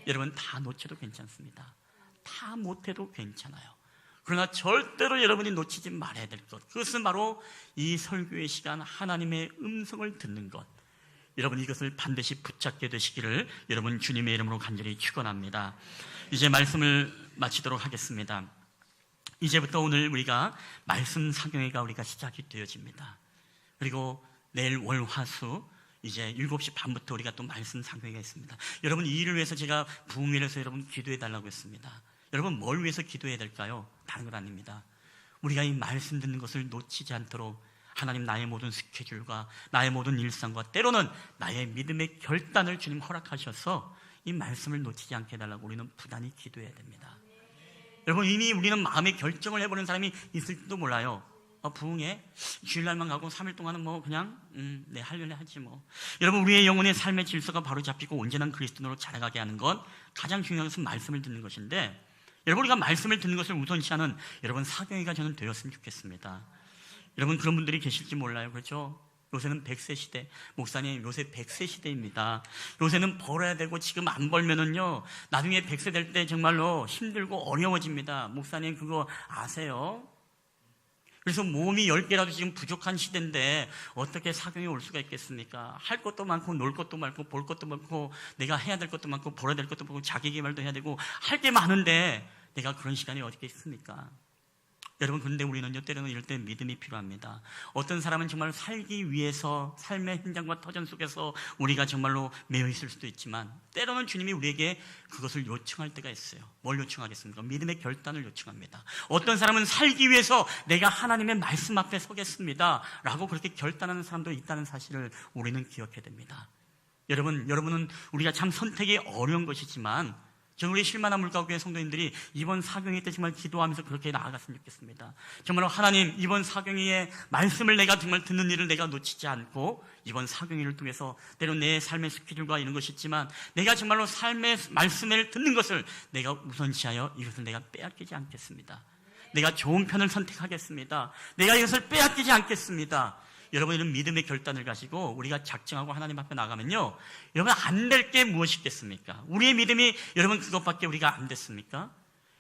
여러분, 다 놓쳐도 괜찮습니다. 다 못해도 괜찮아요. 그러나 절대로 여러분이 놓치지 말아야 될 것, 그것은 바로 이 설교의 시간, 하나님의 음성을 듣는 것. 여러분, 이것을 반드시 붙잡게 되시기를 여러분 주님의 이름으로 간절히 축원합니다. 이제 말씀을 마치도록 하겠습니다. 이제부터 오늘 우리가 말씀 상경회가 우리가 시작이 되어집니다. 그리고 내일 월, 화, 수 이제 7시 반부터 우리가 또 말씀 상회가 있습니다. 여러분, 이 일을 위해서 제가 부흥회에서 여러분 기도해 달라고 했습니다. 여러분, 뭘 위해서 기도해야 될까요? 다른 건 아닙니다. 우리가 이 말씀 듣는 것을 놓치지 않도록 하나님, 나의 모든 스케줄과 나의 모든 일상과 때로는 나의 믿음의 결단을 주님 허락하셔서 이 말씀을 놓치지 않게 해달라고 우리는 부단히 기도해야 됩니다. 여러분, 이미 우리는 마음의 결정을 해보는 사람이 있을지도 몰라요. 부흥회 주일날만 가고 3일 동안은 뭐 그냥 네, 하려니 하지 뭐. 여러분, 우리의 영혼의 삶의 질서가 바로 잡히고 온전한 그리스도인으로 자라가게 하는 건 가장 중요한 것은 말씀을 듣는 것인데, 여러분, 우리가 말씀을 듣는 것을 우선시하는 여러분 사경이가 저는 되었으면 좋겠습니다. 여러분, 그런 분들이 계실지 몰라요. 그렇죠? 요새는 100세 시대, 목사님 요새 100세 시대입니다. 요새는 벌어야 되고 지금 안 벌면은요 나중에 100세 될 때 정말로 힘들고 어려워집니다. 목사님 그거 아세요? 그래서 몸이 10개라도 지금 부족한 시대인데 어떻게 사경이 올 수가 있겠습니까? 할 것도 많고 놀 것도 많고 볼 것도 많고 내가 해야 될 것도 많고 벌어야 될 것도 많고 자기 개발도 해야 되고 할 게 많은데 내가 그런 시간이 어디 있습니까? 여러분, 그런데 우리는요 때로는 이럴 때 믿음이 필요합니다. 어떤 사람은 정말 살기 위해서 삶의 현장과 터전 속에서 우리가 정말로 매여 있을 수도 있지만, 때로는 주님이 우리에게 그것을 요청할 때가 있어요. 뭘 요청하겠습니까? 믿음의 결단을 요청합니다. 어떤 사람은 살기 위해서 내가 하나님의 말씀 앞에 서겠습니다 라고 그렇게 결단하는 사람도 있다는 사실을 우리는 기억해야 됩니다. 여러분은 우리가 참 선택이 어려운 것이지만, 저는 우리 실만한 물가교회 성도님들이 이번 사경회 때 정말 기도하면서 그렇게 나아갔으면 좋겠습니다. 정말로 하나님, 이번 사경회의 말씀을 내가 정말 듣는 일을 내가 놓치지 않고 이번 사경회를 통해서 때론 내 삶의 스케줄과 이런 것이 있지만 내가 정말로 삶의 말씀을 듣는 것을 내가 우선시하여 이것을 내가 빼앗기지 않겠습니다. 내가 좋은 편을 선택하겠습니다. 내가 이것을 빼앗기지 않겠습니다. 여러분, 이런 믿음의 결단을 가지고 우리가 작정하고 하나님 앞에 나가면요, 여러분 안 될 게 무엇이 있겠습니까? 우리의 믿음이 여러분 그것밖에 우리가 안 됐습니까?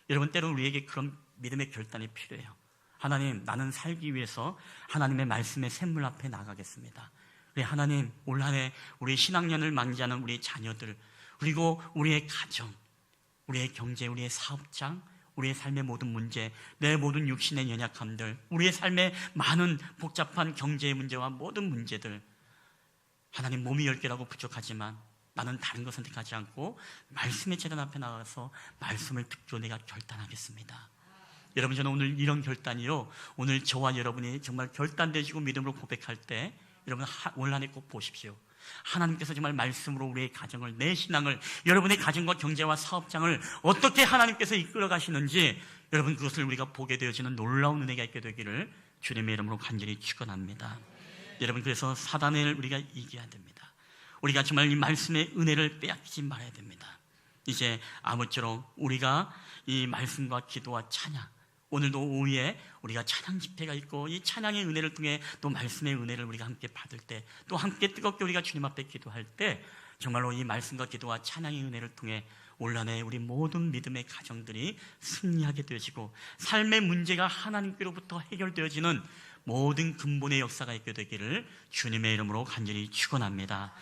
여러분, 때로는 우리에게 그런 믿음의 결단이 필요해요. 하나님, 나는 살기 위해서 하나님의 말씀의 샘물 앞에 나가겠습니다. 우리 하나님, 올 한 해 우리 신학년을 만지하는 우리 자녀들, 그리고 우리의 가정, 우리의 경제, 우리의 사업장, 우리의 삶의 모든 문제, 내 모든 육신의 연약함들, 우리의 삶의 많은 복잡한 경제의 문제와 모든 문제들, 하나님, 몸이 10개라고 부족하지만 나는 다른 거 선택하지 않고 말씀의 재단 앞에 나가서 말씀을 듣기로 내가 결단하겠습니다. 여러분, 저는 오늘 이런 결단이요, 오늘 저와 여러분이 정말 결단되시고 믿음으로 고백할 때 여러분 올 한 해 꼭 보십시오. 하나님께서 정말 말씀으로 우리의 가정을, 내 신앙을, 여러분의 가정과 경제와 사업장을 어떻게 하나님께서 이끌어 가시는지 여러분 그것을 우리가 보게 되어지는 놀라운 은혜가 있게 되기를 주님의 이름으로 간절히 축원합니다. 여러분, 그래서 사단을 우리가 이겨야 됩니다. 우리가 정말 이 말씀의 은혜를 빼앗기지 말아야 됩니다. 이제 아무쪼록 우리가 이 말씀과 기도와 찬양, 오늘도 오후에 우리가 찬양 집회가 있고 이 찬양의 은혜를 통해 또 말씀의 은혜를 우리가 함께 받을 때, 또 함께 뜨겁게 우리가 주님 앞에 기도할 때 정말로 이 말씀과 기도와 찬양의 은혜를 통해 올 한 해 우리 모든 믿음의 가정들이 승리하게 되어지고 삶의 문제가 하나님께로부터 해결되어지는 모든 근본의 역사가 있게 되기를 주님의 이름으로 간절히 축원합니다.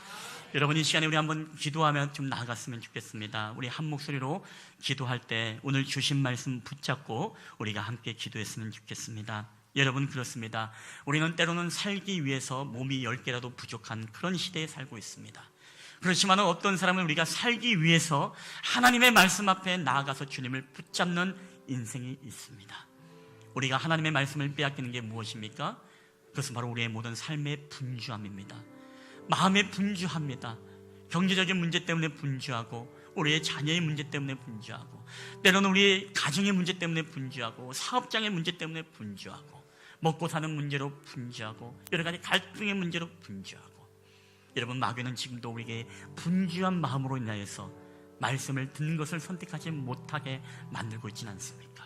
여러분, 이 시간에 우리 한번 기도하며 좀 나아갔으면 좋겠습니다. 우리 한 목소리로 기도할 때 오늘 주신 말씀 붙잡고 우리가 함께 기도했으면 좋겠습니다. 여러분, 그렇습니다. 우리는 때로는 살기 위해서 몸이 10개라도 부족한 그런 시대에 살고 있습니다. 그렇지만 어떤 사람은 우리가 살기 위해서 하나님의 말씀 앞에 나아가서 주님을 붙잡는 인생이 있습니다. 우리가 하나님의 말씀을 빼앗기는 게 무엇입니까? 그것은 바로 우리의 모든 삶의 분주함입니다. 마음에 분주합니다. 경제적인 문제 때문에 분주하고, 우리의 자녀의 문제 때문에 분주하고, 때로는 우리의 가정의 문제 때문에 분주하고, 사업장의 문제 때문에 분주하고, 먹고 사는 문제로 분주하고, 여러 가지 갈등의 문제로 분주하고, 여러분, 마귀는 지금도 우리에게 분주한 마음으로 인하여서 말씀을 듣는 것을 선택하지 못하게 만들고 있지는 않습니까?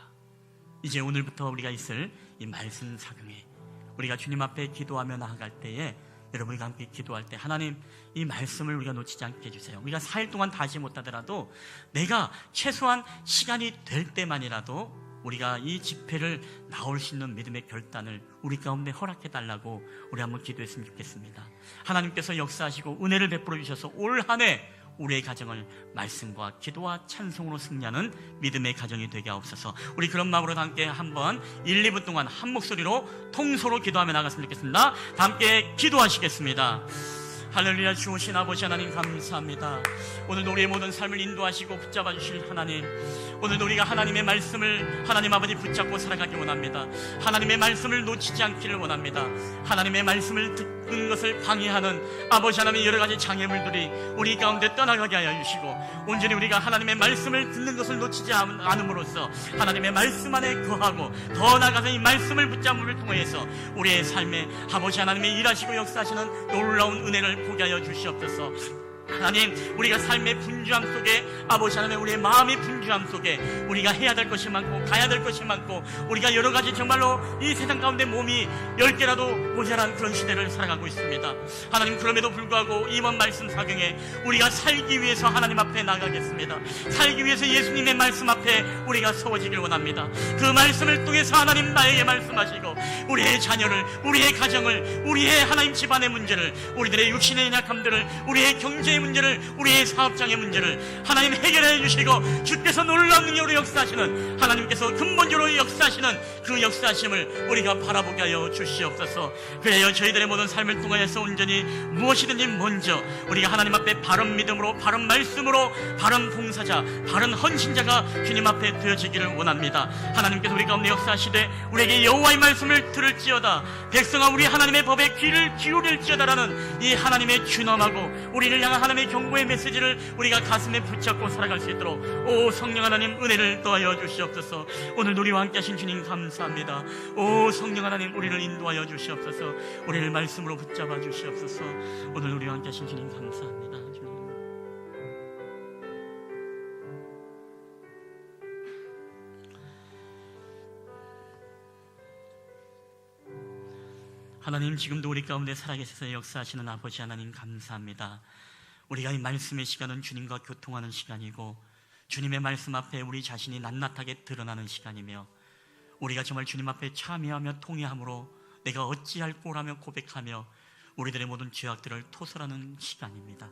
이제 오늘부터 우리가 있을 이 말씀 사경에 우리가 주님 앞에 기도하며 나아갈 때에 여러분과 함께 기도할 때 하나님, 이 말씀을 우리가 놓치지 않게 해주세요. 우리가 4일 동안 다 하지 못하더라도 내가 최소한 시간이 될 때만이라도 우리가 이 집회를 나올 수 있는 믿음의 결단을 우리 가운데 허락해달라고 우리 한번 기도했으면 좋겠습니다. 하나님께서 역사하시고 은혜를 베풀어 주셔서 올 한 해 우리의 가정을 말씀과 기도와 찬송으로 승리하는 믿음의 가정이 되게 하옵소서. 우리 그런 마음으로 함께 한번 1, 2분 동안 한 목소리로 통소로 기도하며 나갔으면 좋겠습니다. 다 함께 기도하시겠습니다. 할렐루야. 주오신 아버지 하나님 감사합니다. 오늘도 우리의 모든 삶을 인도하시고 붙잡아 주실 하나님, 오늘도 우리가 하나님의 말씀을 하나님 아버지 붙잡고 살아가기 원합니다. 하나님의 말씀을 놓치지 않기를 원합니다. 하나님의 말씀을 듣는 것을 방해하는 아버지 하나님의 여러 가지 장애물들이 우리 가운데 떠나가게 하여 주시고, 온전히 우리가 하나님의 말씀을 듣는 것을 놓치지 않음으로써 하나님의 말씀 안에 거하고 더 나아가서 이 말씀을 붙잡음을 통해서 우리의 삶에 아버지 하나님의 일하시고 역사하시는 놀라운 은혜를 보게 하여 주시옵소서. 하나님, 우리가 삶의 분주함 속에 아버지 하나님, 우리의 마음의 분주함 속에 우리가 해야 될 것이 많고 가야 될 것이 많고, 우리가 여러 가지 정말로 이 세상 가운데 몸이 10개라도 모자란 그런 시대를 살아가고 있습니다. 하나님, 그럼에도 불구하고 이번 말씀 사경에 우리가 살기 위해서 하나님 앞에 나가겠습니다. 살기 위해서 예수님의 말씀 앞에 우리가 서워지길 원합니다. 그 말씀을 통해서 하나님 나에게 말씀하시고 우리의 자녀를, 우리의 가정을, 우리의 하나님 집안의 문제를, 우리들의 육신의 약함들을, 우리의 경제의 문제를, 우리의 사업장의 문제를 하나님 해결해 주시고, 주께서 놀라운 능력으로 역사하시는, 하나님께서 근본적으로 역사하시는 그 역사하심을 우리가 바라보게 하여 주시옵소서. 그래요, 저희들의 모든 삶을 통하여서 온전히 무엇이든지 먼저 우리가 하나님 앞에 바른 믿음으로, 바른 말씀으로, 바른 봉사자, 바른 헌신자가 주님 앞에 되어지기를 원합니다. 하나님께서 우리 가운데 역사하시되 우리에게 여호와의 말씀을 들을지어다, 백성아 우리 하나님의 법에 귀를 기울일지어다라는 이 하나님의 준엄하고 우리를 향한 하나님의 경고의 메시지를 우리가 가슴에 붙잡고 살아갈 수 있도록 오 성령 하나님 은혜를 더하여 주시옵소서. 오늘도 우리와 함께 하신 주님 감사합니다. 오 성령 하나님 우리를 인도하여 주시옵소서. 우리를 말씀으로 붙잡아 주시옵소서. 오늘 우리와 함께 하신 주님 감사합니다. 주님. 하나님, 지금도 우리 가운데 살아계셔서 역사하시는 아버지 하나님 감사합니다. 우리가 이 말씀의 시간은 주님과 교통하는 시간이고, 주님의 말씀 앞에 우리 자신이 낱낱하게 드러나는 시간이며, 우리가 정말 주님 앞에 참여하며 통회함으로 내가 어찌할 꼴하며 고백하며 우리들의 모든 죄악들을 토설하는 시간입니다.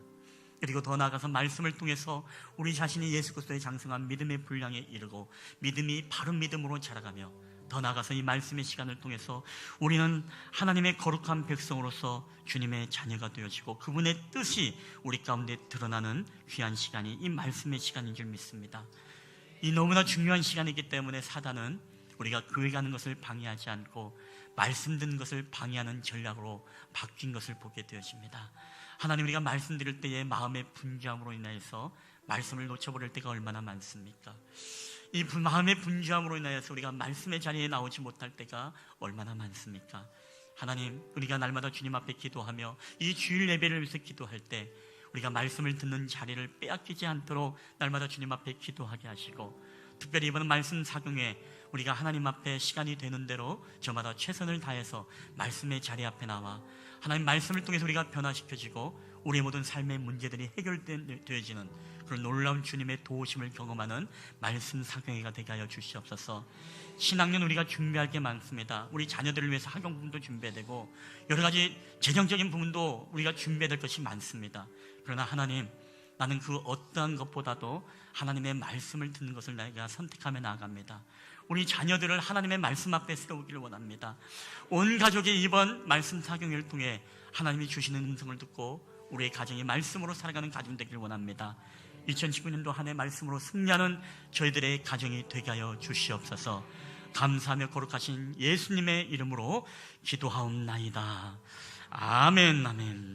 그리고 더 나아가서 말씀을 통해서 우리 자신이 예수 그리스도의 장성한 믿음의 분량에 이르고 믿음이 바른 믿음으로 자라가며, 더 나아가서 이 말씀의 시간을 통해서 우리는 하나님의 거룩한 백성으로서 주님의 자녀가 되어지고 그분의 뜻이 우리 가운데 드러나는 귀한 시간이 이 말씀의 시간인 줄 믿습니다. 이 너무나 중요한 시간이기 때문에 사단은 우리가 교회 가는 것을 방해하지 않고 말씀 듣는 것을 방해하는 전략으로 바뀐 것을 보게 되어집니다. 하나님, 우리가 말씀 드릴 때의 마음의 분주함으로 인하여서 말씀을 놓쳐버릴 때가 얼마나 많습니까? 이 마음의 분주함으로 인하여서 우리가 말씀의 자리에 나오지 못할 때가 얼마나 많습니까? 하나님, 우리가 날마다 주님 앞에 기도하며 이 주일 예배를 위해서 기도할 때 우리가 말씀을 듣는 자리를 빼앗기지 않도록 날마다 주님 앞에 기도하게 하시고, 특별히 이번 말씀 사경에 우리가 하나님 앞에 시간이 되는 대로 저마다 최선을 다해서 말씀의 자리 앞에 나와 하나님 말씀을 통해서 우리가 변화시켜지고 우리의 모든 삶의 문제들이 해결되어지는 그런 놀라운 주님의 도우심을 경험하는 말씀 사경회가 되게 하여 주시옵소서. 신학년 우리가 준비할 게 많습니다. 우리 자녀들을 위해서 학용 부분도 준비해야 되고 여러 가지 재정적인 부분도 우리가 준비해야 될 것이 많습니다. 그러나 하나님, 나는 그 어떠한 것보다도 하나님의 말씀을 듣는 것을 내가 선택하며 나아갑니다. 우리 자녀들을 하나님의 말씀 앞에 세우기를 원합니다. 온 가족이 이번 말씀 사경회를 통해 하나님이 주시는 음성을 듣고 우리의 가정이 말씀으로 살아가는 가정 되기를 원합니다. 2019년도 한 해 말씀으로 승리하는 저희들의 가정이 되게 하여 주시옵소서. 감사하며 거룩하신 예수님의 이름으로 기도하옵나이다. 아멘, 아멘.